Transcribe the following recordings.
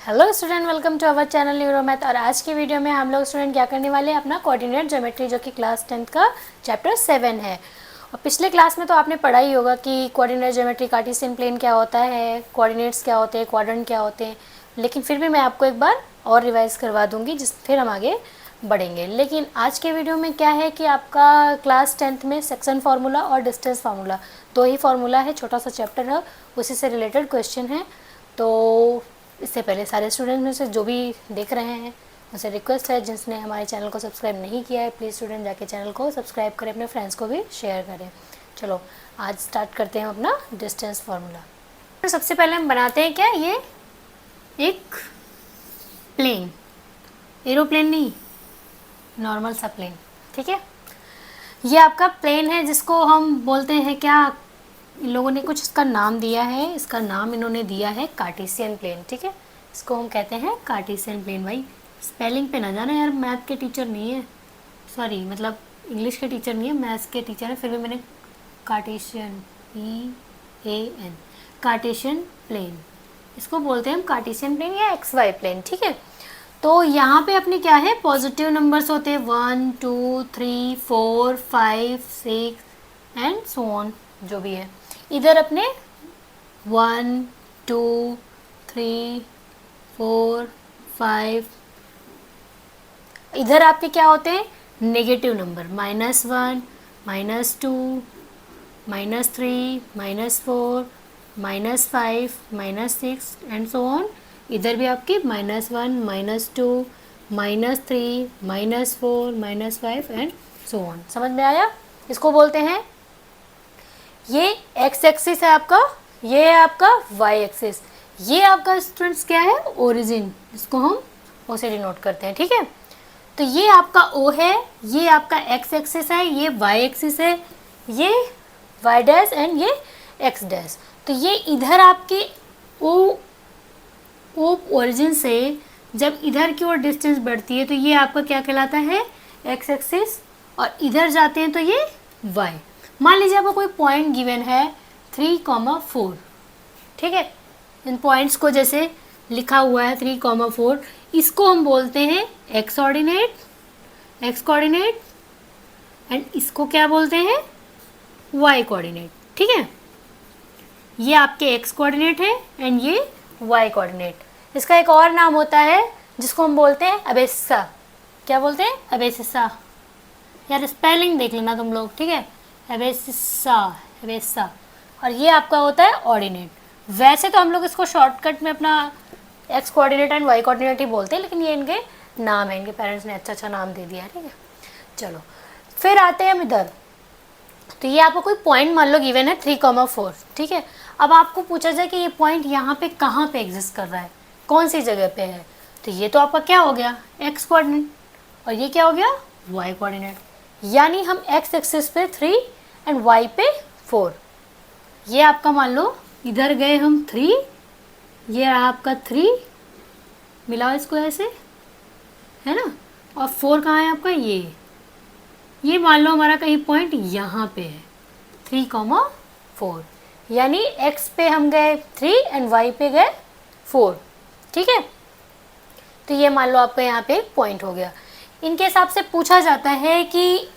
Hello student, welcome to our channel Neuro Math. और आज की वीडियो में हम लोग स्टूडेंट क्या करने वाले हैं, अपना कोऑर्डिनेट ज्योमेट्री जो कि क्लास 10th का चैप्टर 7 है। और पिछले क्लास में तो आपने पढ़ा ही होगा कि कोऑर्डिनेट ज्योमेट्री, कार्टेशियन प्लेन क्या होता है, कोऑर्डिनेट्स क्या होते हैं, क्वाड्रेंट क्या होते हैं। लेकिन फिर भी मैं आपको एक बार और रिवाइज करवा दूँगी, जिस फिर हम आगे बढ़ेंगे। लेकिन आज के वीडियो में क्या है कि आपका क्लास 10th में सेक्शन फार्मूला और डिस्टेंस फार्मूला, दो ही फार्मूला है, छोटा सा चैप्टर है, उसी से रिलेटेड क्वेश्चन है। तो इससे पहले सारे स्टूडेंट में से जो भी देख रहे हैं उनसे रिक्वेस्ट है, जिसने हमारे चैनल को सब्सक्राइब नहीं किया है, प्लीज़ स्टूडेंट जाके चैनल को सब्सक्राइब करें, अपने फ्रेंड्स को भी शेयर करें। चलो आज स्टार्ट करते हैं अपना डिस्टेंस फार्मूला। तो सबसे पहले हम बनाते हैं क्या, ये एक प्लेन, एरोप्लेन नहीं, नॉर्मल सा प्लेन। ठीक है, ये आपका प्लेन है जिसको हम बोलते हैं क्या, इन लोगों ने कुछ इसका नाम दिया है, इसका नाम इन्होंने दिया है कार्टेशियन प्लेन। ठीक है, इसको हम कहते हैं कार्टेशियन प्लेन। भाई स्पेलिंग पे ना जाना यार, मैथ के टीचर नहीं है, सॉरी मतलब इंग्लिश के टीचर नहीं है, मैथ्स के टीचर है, फिर भी मैंने कार्टेशियन PAN कार्टेशियन प्लेन, इसको बोलते हैं हम कार्टेशियन प्लेन या XY प्लेन। ठीक है, तो यहाँ पे अपने क्या है, पॉजिटिव नंबर्स होते हैं 1 2 3 4 5 6 एंड सो ऑन, जो भी है। इधर अपने 1 2 3 4 5, इधर आपके क्या होते हैं, negative number, -1 -2 -3 -4 -5 -6 and so on. इधर भी आपकी -1 -2 -3 -4 -5 एंड सो ऑन। समझ में आया? इसको बोलते हैं, ये x एक्सिस है आपका, ये है आपका y एक्सिस, ये आपका स्टूडेंट्स क्या है, ओरिजिन, जिसको हम O से डिनोट करते हैं। ठीक है, तो ये आपका O है, ये आपका x एक्सिस है, ये y एक्सिस है, ये y डैश एंड ये x डैश। तो ये इधर आपके O ओरिजिन से जब इधर की ओर डिस्टेंस बढ़ती है तो ये आपका क्या कहलाता है, x एक्सिस, और इधर जाते हैं तो ये y। मान लीजिए आपको कोई पॉइंट गिवन है 3,4। ठीक है, इन पॉइंट्स को जैसे लिखा हुआ है 3,4, इसको हम बोलते हैं x कोऑर्डिनेट एंड इसको क्या बोलते हैं, y कोऑर्डिनेट। ठीक है, ये आपके x कोऑर्डिनेट है एंड ये y कोऑर्डिनेट। इसका एक और नाम होता है जिसको हम बोलते हैं अबेसिसा। क्या बोलते हैं, अबेसिसा। यार स्पेलिंग देख लेना तुम लोग, ठीक है, एबेसिसा। और ये आपका होता है ऑर्डिनेट। वैसे तो हम लोग इसको शॉर्टकट में अपना x coordinate and y coordinate ही बोलते हैं, लेकिन ये इनके नाम है, इनके पेरेंट्स ने अच्छा नाम दे दिया है। ठीक है, चलो फिर आते हैं हम इधर। तो ये आपको कोई पॉइंट मान लो गिवन है 3,4। ठीक है, अब आपको पूछा जाए कि ये पॉइंट यहाँ पे कहाँ पे एग्जिस्ट कर रहा है, कौन सी जगह पे है, तो ये तो आपका क्या हो गया, x कोऑर्डिनेट, और ये क्या हो गया, y कोऑर्डिनेट। यानी हम x एक्सिस पे 3 एंड y पे 4। ये आपका मान लो इधर गए हम 3, ये रहा आपका 3, मिलाओ इसको ऐसे, है ना, और 4 कहाँ है आपका, ये मान लो हमारा कहीं पॉइंट यहाँ पे है 3,4, यानी x पे हम गए 3 एंड y पे गए 4। ठीक है, तो ये मान लो आपका यहाँ पे एक पॉइंट हो गया। इनके हिसाब से पूछा जाता है कि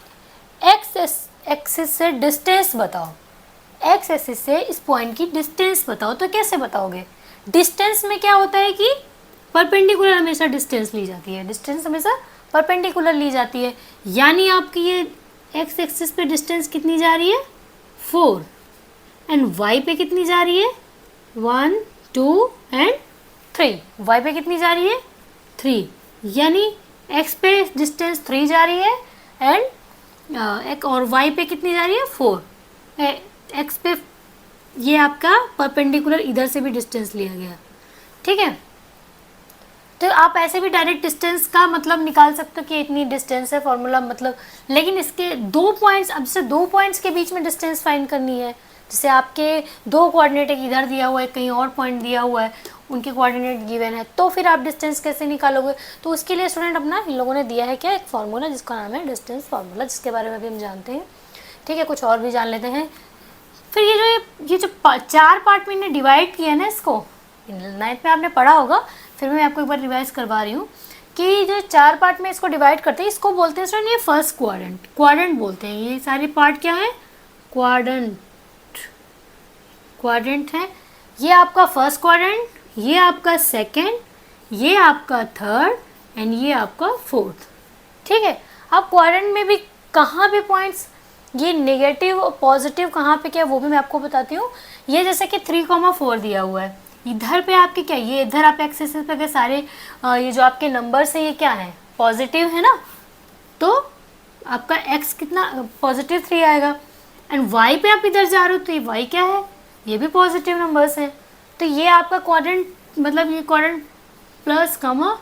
x एक्सिस से डिस्टेंस बताओ, x एक्सिस से इस पॉइंट की डिस्टेंस बताओ। तो कैसे बताओगे, डिस्टेंस में क्या होता है कि परपेंडिकुलर हमेशा डिस्टेंस ली जाती है, डिस्टेंस हमेशा परपेंडिकुलर ली जाती है। यानी आपकी ये x एक्सिस पे डिस्टेंस कितनी जा रही है, 4, एंड y पे कितनी जा रही है, 1 2 एंड 3। y पे कितनी जा रही है, 3, यानी x पे डिस्टेंस 3 जा रही है एंड और y पे कितनी जा रही है, 4। x पे ये आपका परपेंडिकुलर इधर से भी डिस्टेंस लिया गया। ठीक है, तो आप ऐसे भी डायरेक्ट डिस्टेंस का मतलब निकाल सकते हो कि इतनी डिस्टेंस है, फॉर्मूला मतलब। लेकिन इसके दो पॉइंट्स, अब से दो पॉइंट्स के बीच में डिस्टेंस फाइंड करनी है। जैसे आपके दो कोऑर्डिनेट, एक इधर दिया हुआ है, कहीं और पॉइंट दिया हुआ है, उनके कोऑर्डिनेट गिवन है, तो फिर आप डिस्टेंस कैसे निकालोगे। तो उसके लिए स्टूडेंट अपना इन लोगों ने दिया है क्या, एक फार्मूला जिसका नाम है डिस्टेंस फार्मूला, जिसके बारे में भी हम जानते हैं। ठीक है, कुछ और भी जान लेते हैं। फिर ये जो 4 पार्ट में इन्हें डिवाइड किया है ना, इसको 9th में आपने पढ़ा होगा, फिर मैं आपको एक बार रिवाइज करवा रही हूँ कि जो 4 पार्ट में इसको डिवाइड करते हैं इसको बोलते हैं स्टूडेंट ये फर्स्ट क्वाड्रेंट, क्वाड्रेंट बोलते हैं। ये सारे पार्ट क्या है? क्वाड्रेंट, क्वाड्रेंट है। ये आपका फर्स्ट क्वाड्रेंट, ये आपका सेकेंड, ये आपका थर्ड एंड ये आपका फोर्थ। ठीक है, अब क्वाड्रेंट में भी कहाँ पे पॉइंट्स, ये नेगेटिव और पॉजिटिव कहाँ पे क्या वो भी मैं आपको बताती हूँ। ये जैसे कि 3,4 दिया हुआ है, इधर पे आपके क्या, ये इधर आप एक्स एक्सिस पे सारे ये जो आपके नंबर्स है ये क्या है? पॉजिटिव है ना, तो आपका x कितना पॉजिटिव 3 आएगा। एंड y पे आप इधर जा रहे हो तो ये y क्या है? ये भी पॉजिटिव नंबर्स हैं। तो ये आपका क्वाड्रेंट, मतलब ये क्वाड्रेंट प्लस कमा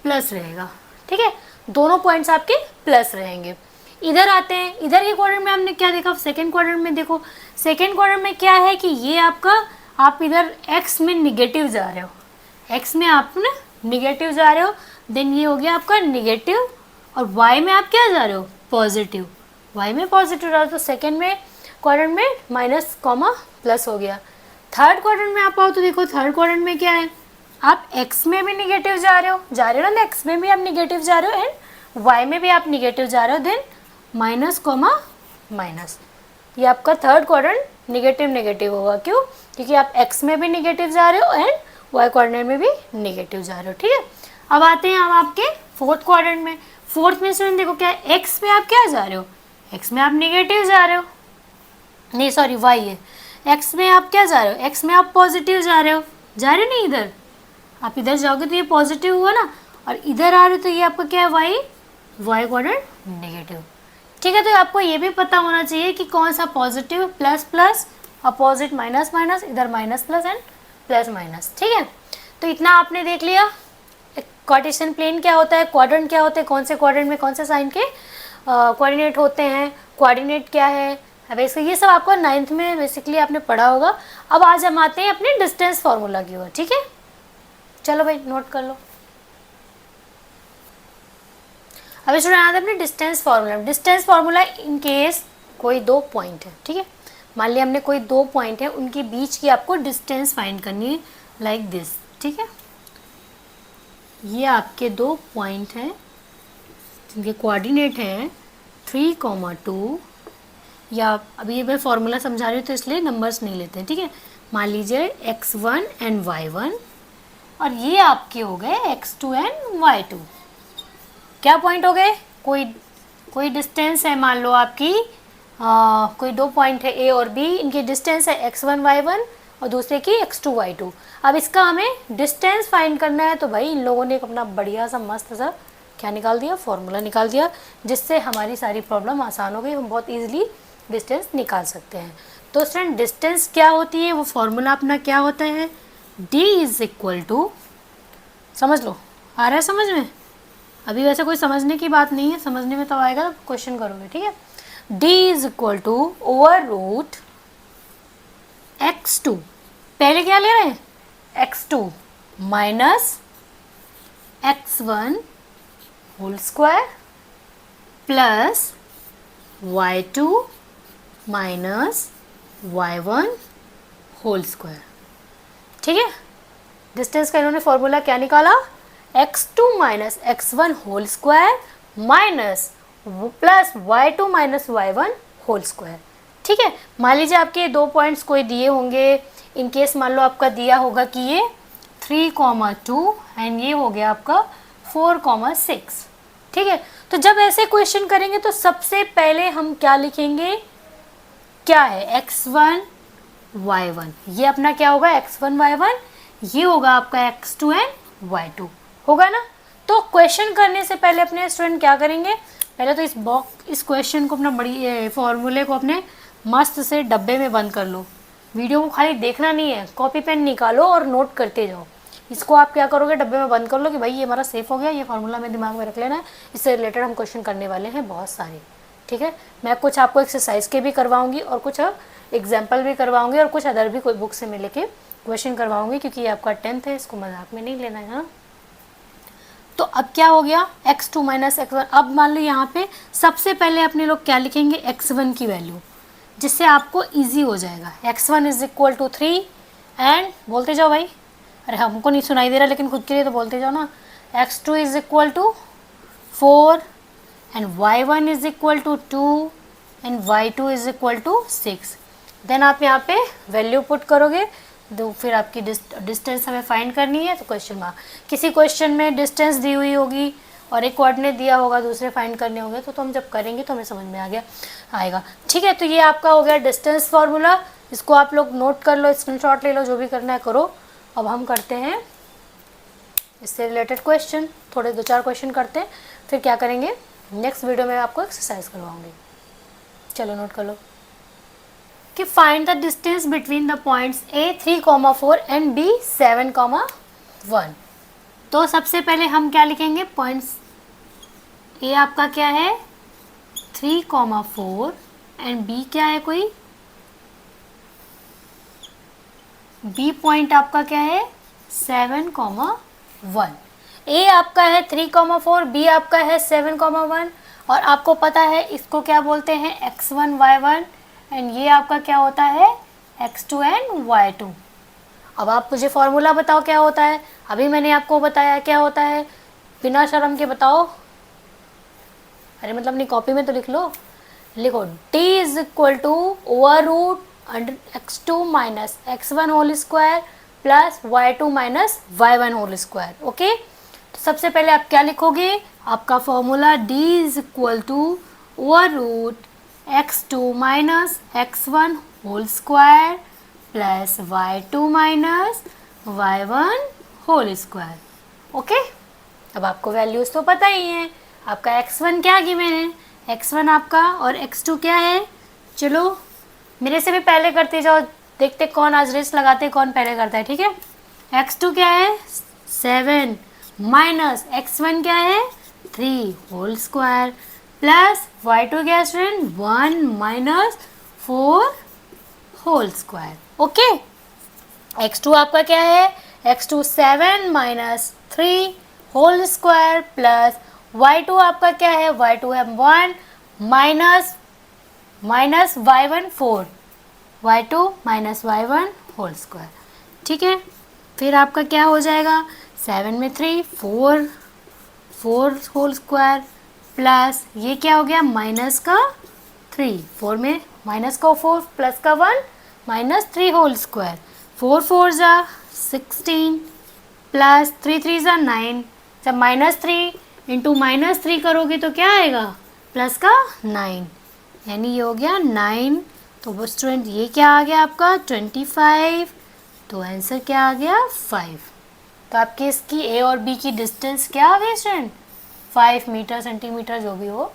प्लस रहेगा। ठीक है, दोनों पॉइंट्स आपके प्लस रहेंगे। इधर आते हैं, इधर के क्वाड्रेंट में हमने क्या देखा? सेकंड क्वाड्रेंट में देखो, सेकंड क्वाड्रेंट में क्या है कि ये आपका, आप इधर x में निगेटिव जा रहे हो, x में आप ना निगेटिव जा रहे हो, देन ये हो गया आपका निगेटिव, और y में आप क्या जा रहे हो? पॉजिटिव, y में पॉजिटिव जा रहे हो, तो सेकंड में क्वाड्रेंट में माइनस कॉमा प्लस हो गया। थर्ड क्वाड्रेंट में आप आओ तो देखो, थर्ड क्वाड्रेंट में क्या है? आप x में भी निगेटिव जा रहे हो ना, x में भी आप निगेटिव जा रहे हो एंड y में भी आप निगेटिव जा रहे हो, देन माइनस कॉमा माइनस। ये आपका थर्ड क्वाड्रेंट निगेटिव नेगेटिव होगा। क्यों? क्योंकि आप x में भी निगेटिव जा रहे हो एंड y क्वाड्रेंट में भी निगेटिव जा रहे हो। ठीक है, अब आते हैं हम आपके फोर्थ क्वाड्रेंट में। फोर्थ में स्टूडेंट देखो क्या है, x में आप क्या जा रहे हो? x में आप निगेटिव जा रहे हो, नहीं सॉरी y है, x में आप क्या जा रहे हो? x में आप पॉजिटिव जा रहे हो, जा रहे हो नहीं, इधर आप इधर जाओगे तो ये पॉजिटिव हुआ ना, और इधर आ रहे हो तो ये आपका क्या है? y quadrant negative. ठीक है, तो आपको ये भी पता होना चाहिए कि कौन सा positive, plus plus, opposite minus minus, इधर minus plus and plus minus. ठीक है, तो इतना आपने देख लिया। कार्टेशियन प्लेन क्या होता है, क्वाड्रेंट क्या होते हैं, कौन से क्वाड्रेंट में कौन से साइन के कोऑर्डिनेट होते हैं, कोऑर्डिनेट क्या है, वैसे ये सब आपको 9th में बेसिकली आपने पढ़ा होगा। अब आज हम आते हैं अपने डिस्टेंस फार्मूला की ओर। ठीक है, चलो भाई नोट कर लो। अब स्टूडेंट आते हैं अपने distance formula. Distance formula in case कोई 2 पॉइंट है, ठीक है, मान लिया हमने कोई 2 पॉइंट है, उनके बीच की आपको डिस्टेंस फाइंड करनी है, लाइक दिस। ठीक है, ये आपके 2 पॉइंट हैं जिनके कोऑर्डिनेट हैं 3,2, या अभी ये मैं फार्मूला समझा रही हूँ तो इसलिए नंबर्स नहीं लेते हैं। ठीक है, मान लीजिए x1 एंड y1, और ये आपके हो गए x2 एंड y2। क्या पॉइंट हो गए? कोई डिस्टेंस है, मान लो आपकी कोई 2 पॉइंट है a और b, इनकी डिस्टेंस है x1 y1 और दूसरे की x2 y2। अब इसका हमें डिस्टेंस फाइंड करना है, तो भाई इन लोगों ने एक अपना बढ़िया सा मस्त सा क्या निकाल दिया? फॉर्मूला निकाल दिया, जिससे हमारी सारी प्रॉब्लम आसान हो गई, हम बहुत ईजिली डिस्टेंस निकाल सकते हैं। तो स्टूडेंट डिस्टेंस क्या होती है, वो फॉर्मूला अपना क्या होता है? d इज इक्वल टू, समझ लो, आ रहा है समझ में? अभी वैसे कोई समझने की बात नहीं है, समझने में तो आएगा तो क्वेश्चन करोगे। ठीक है, d is equal to over root x2, पहले क्या ले रहे हैं? x2 minus x1 whole square plus y2 minus y1 whole square. ठीक है, डिस्टेंस का इन्होंने फॉर्मूला क्या निकाला? x2 minus x1 whole square minus plus y2 minus y1 whole square. ठीक है, मान लीजिए आपके 2 पॉइंट्स कोई दिए होंगे, इन केस मान लो आपका दिया होगा कि ये 3,2 एंड ये हो गया आपका 4,6। ठीक है, तो जब ऐसे क्वेश्चन करेंगे तो सबसे पहले हम क्या लिखेंगे? क्या है? x1 y1, ये अपना क्या होगा? x1 y1, ये होगा आपका x2 एंड y2 होगा ना। तो क्वेश्चन करने से पहले अपने स्टूडेंट क्या करेंगे? पहले तो इस क्वेश्चन को अपना बड़ी फॉर्मूले को अपने मस्त से डब्बे में बंद कर लो। वीडियो को खाली देखना नहीं है, कॉपी पेन निकालो और नोट करते जाओ। इसको आप क्या करोगे? डब्बे में बंद कर लो कि भाई ये हमारा सेफ हो गया, ये फार्मूला में दिमाग में रख लेना है, इससे रिलेटेड हम क्वेश्चन करने वाले हैं बहुत सारे। ठीक है, मैं कुछ आपको एक्सरसाइज के भी करवाऊंगी और कुछ एग्जाम्पल भी करवाऊंगी और कुछ अदर भी कोई बुक से मिले के क्वेश्चन करवाऊंगी, क्योंकि ये आपका 10th है, इसको मजाक में नहीं लेना है ना। तो अब क्या हो गया? x2 minus x1। अब मान लो यहाँ पे सबसे पहले अपने लोग क्या लिखेंगे? x1 की वैल्यू, जिससे आपको इजी हो जाएगा। x1 is equal to 3 and बोलते जाओ भाई, अरे हमको नहीं सुनाई दे रहा, लेकिन खुद के लिए तो बोलते जाओ ना। x2 is equal to 4 and y1 is equal to 2 and y2 is equal to 6। Then आप यहाँ पे वैल्यू पुट करोगे, तो फिर आपकी डिस्टेंस हमें फाइंड करनी है। तो क्वेश्चन मार्क, किसी क्वेश्चन में डिस्टेंस दी हुई होगी और एक कोऑर्डिनेट दिया होगा, दूसरे फाइंड करने होंगे, तो हम जब करेंगे तो हमें समझ में आएगा। ठीक है, तो ये आपका हो गया डिस्टेंस फार्मूला। इसको आप लोग नोट कर लो, स्क्रीनशॉट ले लो, जो भी करना है करो। अब हम करते हैं इससे रिलेटेड क्वेश्चन, थोड़े 2-4 क्वेश्चन करते हैं, फिर क्या करेंगे नेक्स्ट वीडियो में आपको एक्सरसाइज करवाऊंगी। चलो नोट कर लो कि find the distance between the points A 3,4 and B 7,1। तो सबसे पहले हम क्या लिखेंगे, पॉइंट्स A आपका क्या है 3,4 एंड B क्या है, कोई B पॉइंट आपका क्या है 7,1। A आपका है 3,4, B आपका है 7,1, और आपको पता है इसको क्या बोलते हैं x1 y1, एंड ये आपका क्या होता है x2 एंड y2। अब आप मुझे फॉर्मूला बताओ क्या होता है। अभी मैंने आपको बताया क्या होता है, बिना शर्म के बताओ। अरे मतलब अपनी कॉपी में तो लिख लो, लिखो d is equal to over root under x2 minus x1 whole square plus y2 minus y1 whole square. Okay, तो सबसे पहले आप क्या लिखोगे, आपका formula d is equal to over root x2 minus x1 whole square plus y2 minus y1 whole square. Okay, अब आपको values तो पता ही है। आपका x1 क्या गिवन है, x1 आपका, और x2 क्या है। चलो मेरे से भी पहले करते जाओ, देखते कौन आज रेस लगाते कौन पहले करता है। ठीक है, x2 क्या है 7 माइनस x1 क्या है 3 होल स्क्वायर प्लस y2 क्या है student 1 minus 4 whole square. Okay, x2 आपका क्या है, x2 7 minus 3 whole square plus y2 आपका क्या है, y2 है 1 minus y1 4, y2 minus y1 whole square. ठीक है, फिर आपका क्या हो जाएगा 7 में 3 4 होल स्क्वायर प्लस ये क्या हो गया माइनस का 3, 4 में माइनस का 4 प्लस का 1 माइनस 3 होल स्क्वायर, 4 4 जा 16 प्लस 3 3 जा 9। जब -3 इंटू -3 करोगे तो क्या आएगा प्लस का 9, यानी ये हो गया 9। तो वो स्टूडेंट ये क्या आ गया आपका 25, तो आंसर क्या आ गया 5। तो आपकी इसकी A और B की डिस्टेंस क्या आ गई स्टूडेंट 5 मीटर सेंटीमीटर जो भी हो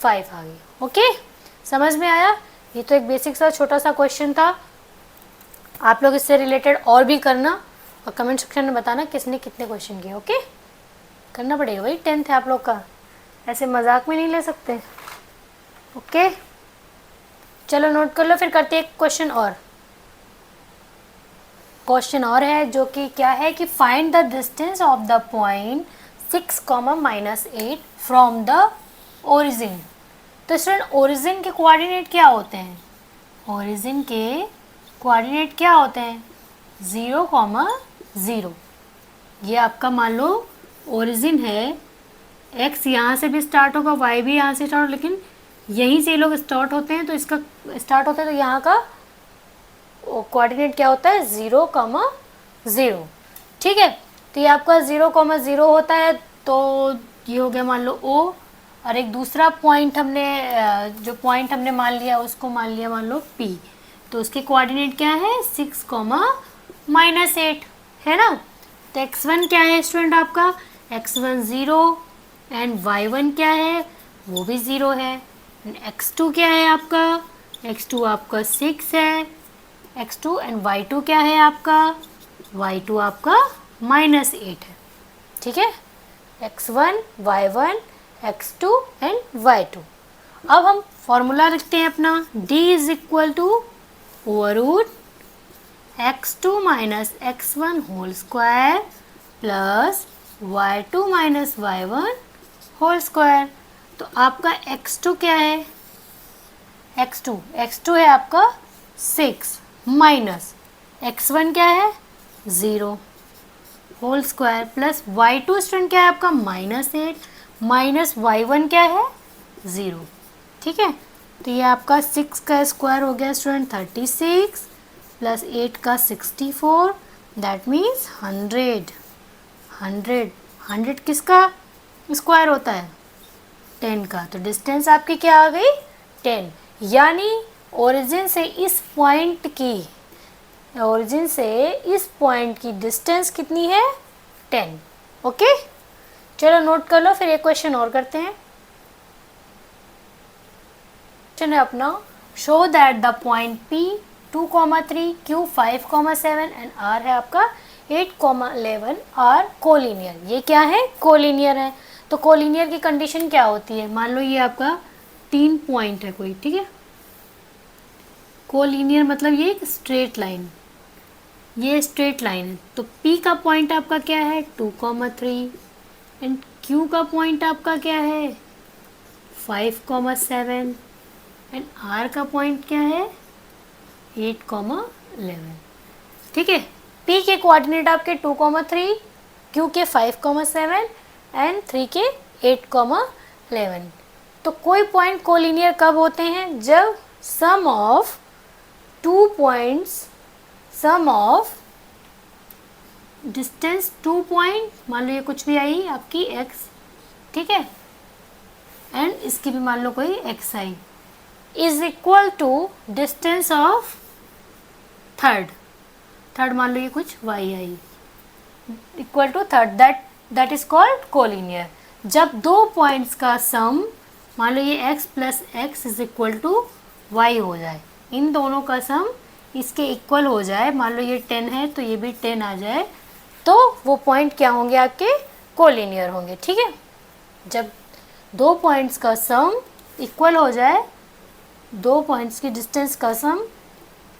5 आ गई। ओके, समझ में आया। ये तो एक बेसिक सा छोटा सा क्वेश्चन था। आप लोग इससे रिलेटेड और भी करना और कमेंट सेक्शन में बताना किसने कितने क्वेश्चन किए। ओके, करना पड़ेगा भाई, 10th है आप लोग का, ऐसे मजाक में नहीं ले सकते। ओके, चलो नोट कर लो, फिर करते हैं एक क्वेश्चन और है जो कि क्या है कि find the distance of the point 6, -8 from the origin. तो स्टूडेंट ओरिजिन के कोऑर्डिनेट क्या होते हैं, ओरिजिन के कोऑर्डिनेट क्या होते हैं 0, 0। ये आपका मान लो ओरिजिन है, x यहाँ से भी स्टार्ट होगा, y भी यहाँ से स्टार्ट, लेकिन यहीं से लोग स्टार्ट होते हैं, तो इसका स्टार्ट होता है, तो यहाँ का कोऑर्डिनेट क्या होता है 0, 0। ठीक है, तो ये आपका 0, 0 होता है, तो ये हो गया मान लो O, और एक दूसरा पॉइंट हमने जो पॉइंट हमने मान लिया उसको मान लिया मान लो P, तो उसके कोऑर्डिनेट क्या है 6, -8 है ना। तो x1 क्या है स्टूडेंट आपका, x1 0 एंड y1 क्या है वो भी 0 है, x2 क्या है आपका, x2 आपका 6 है, x2 एंड y2 क्या है आपका, y2 आपका -8 है। ठीक है, x1 y1 x2 and y2। अब हम फॉर्मूला लिखते हैं अपना, d is equal to over root x2 minus x1 whole square plus y2 minus y1 whole square. तो आपका x2 क्या है, x2 है आपका 6 माइनस x1 क्या है 0 whole square plus y2 student क्या है आपका -8 माइनस y1 क्या है 0। ठीक है, तो ये आपका 6 का स्क्वायर हो गया स्टूडेंट 36 प्लस 8 का 64, दैट मीन्स 100। 100 किसका स्क्वायर होता है 10 का, तो डिस्टेंस आपकी क्या आ गई 10। यानी ओरिजिन से इस पॉइंट की डिस्टेंस कितनी है 10। ओके, चलो नोट कर लो, फिर एक क्वेश्चन और करते हैं। क्वेश्चन है अपना, show that the point P 2,3 Q 5,7 and R है आपका 8,11 आर कोलिनियर। ये क्या है कोलिनियर है, तो कोलिनियर की कंडीशन क्या होती है, मान लो ये आपका 3 पॉइंट है कोई, ठीक है। कोलिनियर मतलब ये एक स्ट्रेट लाइन, ये स्ट्रेट लाइन है, तो P का पॉइंट आपका क्या है 2,3 एंड Q का पॉइंट आपका क्या है 5,7 एंड R का पॉइंट क्या है 8,11। ठीक है, P के कोऑर्डिनेट आपके 2,3, Q के 5,7 एंड 3 के 8,11। तो कोई पॉइंट कोलिनियर कब होते हैं, जब sum of 2 points, sum of distance 2 point, मान लो ये कुछ भी आई आपकी x, ठीक है, एंड इसकी भी मान लो कोई x i, is equal to distance of third मान लो ये कुछ y i, equal to third, that is called collinear. जब 2 पॉइंट्स का सम, मान लो ये x plus x is equal to y हो जाए, इन दोनों का सम इसके इक्वल हो जाए, मान लो ये 10 है तो ये भी 10 आ जाए, तो वो पॉइंट क्या होंगे आपके कोलिनियर होंगे। ठीक है, जब 2 पॉइंट्स का सम इक्वल हो जाए, 2 पॉइंट्स की डिस्टेंस का सम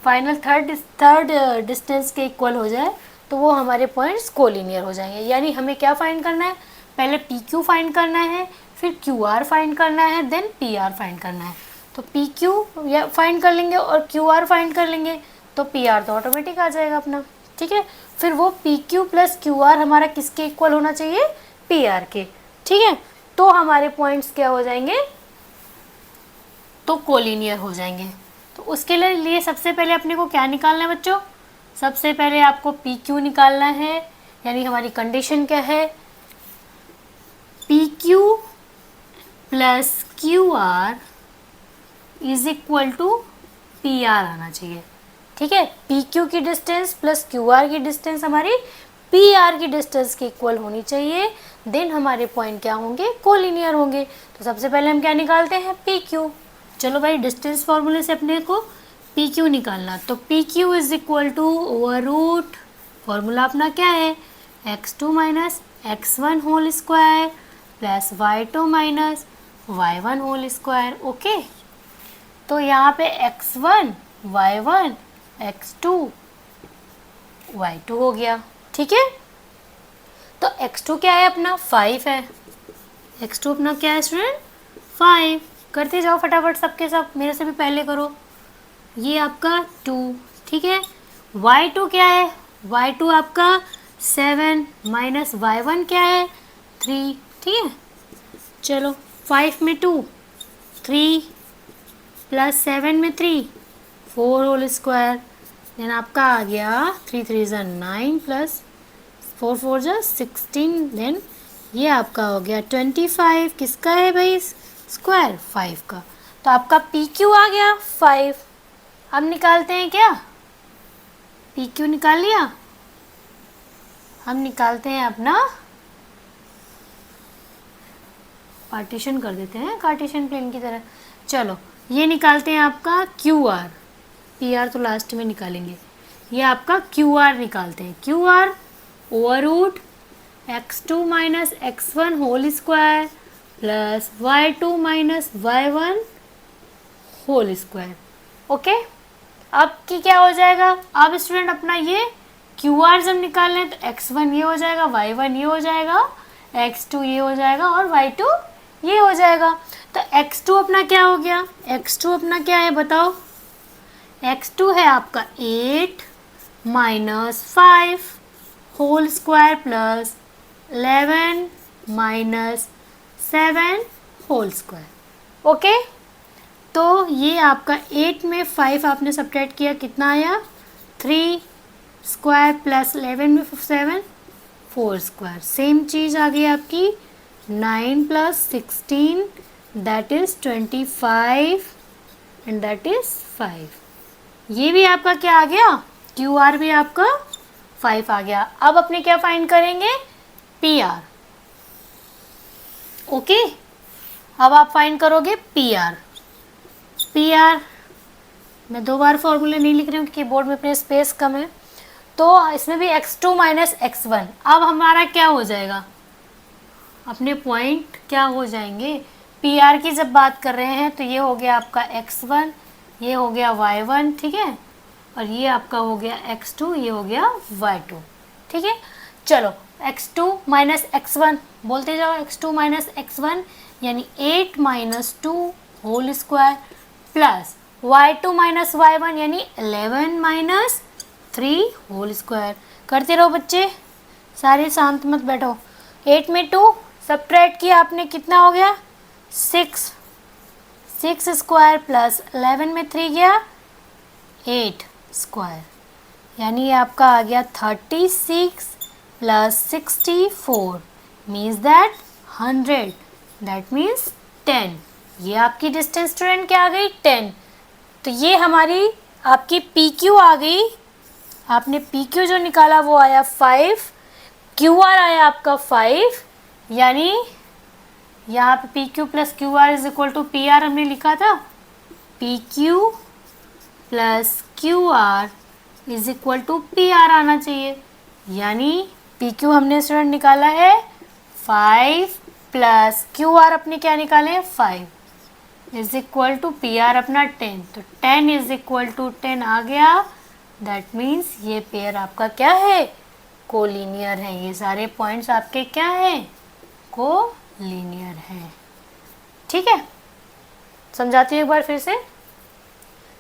फाइनल थर्ड डिस्टेंस के इक्वल हो जाए, तो वो हमारे पॉइंट्स कोलिनियर हो जाएंगे। यानी हमें क्या फाइंड करना है, पहले PQ फाइंड करना है, फिर QR फाइंड करना है, देन PR फाइंड करना है। तो PQ या फाइंड कर लेंगे और QR फाइंड कर लेंगे, तो PR तो ऑटोमेटिक आ जाएगा अपना। ठीक है, फिर वो PQ प्लस QR हमारा किसके इक्वल होना चाहिए PR के। ठीक है, तो हमारे पॉइंट्स क्या हो जाएंगे, तो कोलिनियर हो जाएंगे। तो उसके लिए सबसे पहले अपने को क्या निकालना है बच्चों, सबसे पहले आपको PQ निकालना है, यानी हमारी कंडीशन क्या है PQ plus QR is equal to PR आना चाहिए। ठीक है, PQ की डिस्टेंस प्लस QR की डिस्टेंस हमारी PR की डिस्टेंस के इक्वल होनी चाहिए, देन हमारे पॉइंट क्या होंगे कोलिनियर होंगे। तो सबसे पहले हम क्या निकालते हैं PQ। चलो भाई, डिस्टेंस फॉर्मूले से अपने को PQ निकालना, तो PQ is equal to over root, formula अपना क्या है x2 minus x1 whole square plus y2 minus y1 whole square. Okay, तो यहाँ पे x1 y1 x2 y2 हो गया। ठीक है, तो x2 क्या है अपना 5 है, x2 अपना क्या है स्टूडेंट 5। करते जाओ फटाफट सबके सब, मेरे से भी पहले करो। ये आपका 2, ठीक है, y2 क्या है, y2 आपका 7 माइनस y1 क्या है 3। ठीक है, चलो 5 में 2, 3 प्लस 7 में 3, 4 होल स्क्वायर, देन आपका आ गया 3 3 ज़ा 9 प्लस 4 4 ज़ा 16, देन ये आपका हो गया 25। किसका है भाई स्क्वायर 5 का, तो आपका PQ आ गया 5। अब निकालते हैं क्या, PQ निकाल लिया, हम निकालते हैं अपना पार्टीशन कर देते हैं कार्टेशियन प्लेन की तरह। चलो ये निकालते हैं आपका QR, PR तो लास्ट में निकालेंगे, ये आपका QR निकालते हैं। QR over root x2 minus x1 whole square plus y2 minus y1 whole square. Okay, अब की क्या हो जाएगा, अब स्टूडेंट अपना ये QR जब निकाल लें तो x1 ये हो जाएगा, y1 ये हो जाएगा, x2 ये हो जाएगा और y2 ये हो जाएगा। तो x2 अपना क्या हो गया, x2 अपना क्या है बताओ, x2 है आपका 8 minus 5 whole square plus 11 minus 7 whole square. Okay, तो ये आपका 8 में 5 आपने सब्ट्रैक्ट किया, कितना आया 3 स्क्वायर प्लस 11 में 7 4 स्क्वायर। सेम चीज़ आ गई आपकी 9 plus 16 that is 25 and that is 5। ये भी आपका क्या आ गया, क्यू आर भी आपका 5 आ गया। अब अपने क्या फाइंड करेंगे, पी आर। ओके, अब आप फाइंड करोगे पी आर। पी आर मैं 2 बार फॉर्मूले नहीं लिख रही हूँ क्योंकि बोर्ड में अपने स्पेस कम है, तो इसमें भी x2 माइनस x1। अब हमारा क्या हो जाएगा, अपने पॉइंट क्या हो जाएंगे, पी आर की जब बात कर रहे हैं तो ये हो गया आपका x1, ये हो गया y1, ठीक है, और ये आपका हो गया x2, ये हो गया y2, ठीक है। चलो x2 माइनस x1 बोलते जाओ, x2 माइनस x1 यानी 8 minus 2 whole square plus y2 minus y1 यानी 11 माइनस 3 होल स्क्वायर। करते रहो बच्चे, सारे शांत मत बैठो। 8 में 2 सब्ट्रैक्ट किया आपने, कितना हो गया 6 स्क्वायर प्लस 11 में 3 गया 8 स्क्वायर, यानी आपका आ गया 36 plus 64 means that 100, that means 10। ये आपकी डिस्टेंस स्टूडेंट क्या आ गई 10। तो ये हमारी आपकी पी क्यू आ गई। आपने पी क्यू जो निकाला वो आया 5, क्यू आर आया आपका 5, यानी यहाँ पे P Q plus Q R is equal to P R हमने लिखा था, P Q plus Q R is equal to P R आना चाहिए, यानी पी क्यू हमने स्टूडेंट निकाला है 5 प्लस क्यू आर अपने क्या निकाले 5 is equal to P R अपना 10, तो 10 इज इक्वल टू 10 आ गया। दैट मीन्स ये पेयर आपका क्या है, कोलिनियर है। ये सारे पॉइंट्स आपके क्या हैं, कोलिनियर हैं। ठीक है, समझाती हूँ एक बार फिर से।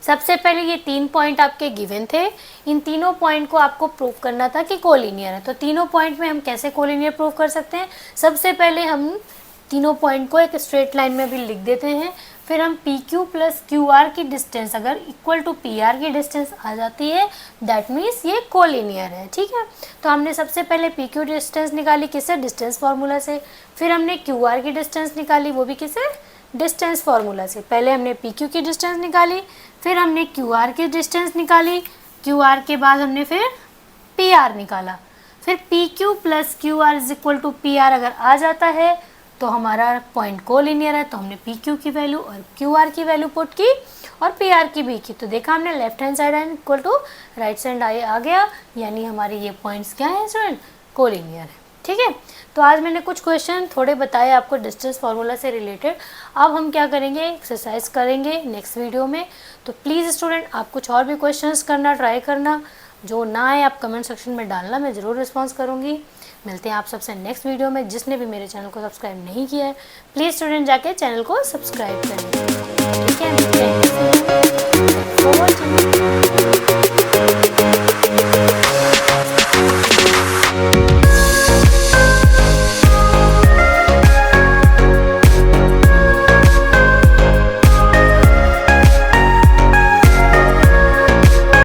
सबसे पहले ये 3 पॉइंट आपके गिवन थे, इन तीनों पॉइंट को आपको प्रूव करना था कि कोलिनियर है। तो तीनों पॉइंट में हम कैसे कोलिनियर प्रूव कर सकते हैं, सबसे पहले हम तीनों पॉइंट को एक स्ट्रेट लाइन में भी लिख देते हैं, फिर हम P Q plus Q R की डिस्टेंस अगर इक्वल टू पी आर की डिस्टेंस आ जाती है दैट मीन्स ये कोलिनियर है। ठीक है, तो हमने सबसे पहले पी क्यू डिस्टेंस निकाली किससे, डिस्टेंस फार्मूला से, फिर हमने क्यू आर की डिस्टेंस निकाली वो भी किससे, डिस्टेंस फार्मूला से। पहले हमने पी क्यू की डिस्टेंस निकाली, फिर हमने क्यू आर की डिस्टेंस निकाली, क्यू आर के बाद हमने फिर पी आर निकाला, फिर P Q plus Q R is equal to P R अगर आ जाता है तो हमारा पॉइंट कोलिनियर है। तो हमने पी क्यू की वैल्यू और क्यू आर की वैल्यू पुट की और पी आर की भी की, तो देखा हमने left hand side and equal to right side आ गया, यानी हमारे ये पॉइंट्स क्या है स्टूडेंट, कोलिनियर है। ठीक है, तो आज मैंने कुछ क्वेश्चन थोड़े बताए आपको डिस्टेंस फार्मूला से रिलेटेड। अब हम क्या करेंगे, एक्सरसाइज करेंगे नेक्स्ट वीडियो में। तो प्लीज़ स्टूडेंट आप कुछ और भी क्वेश्चंस करना, ट्राई करना, जो ना आए आप कमेंट सेक्शन में डालना, मैं ज़रूर रिस्पॉन्स करूँगी। मिलते हैं आप सबसे नेक्स्ट वीडियो में। जिसने भी मेरे चैनल को सब्सक्राइब नहीं किया है प्लीज़ स्टूडेंट जाके चैनल को सब्सक्राइब करें। ठीक है, थैंक यू फॉर वॉचिंग।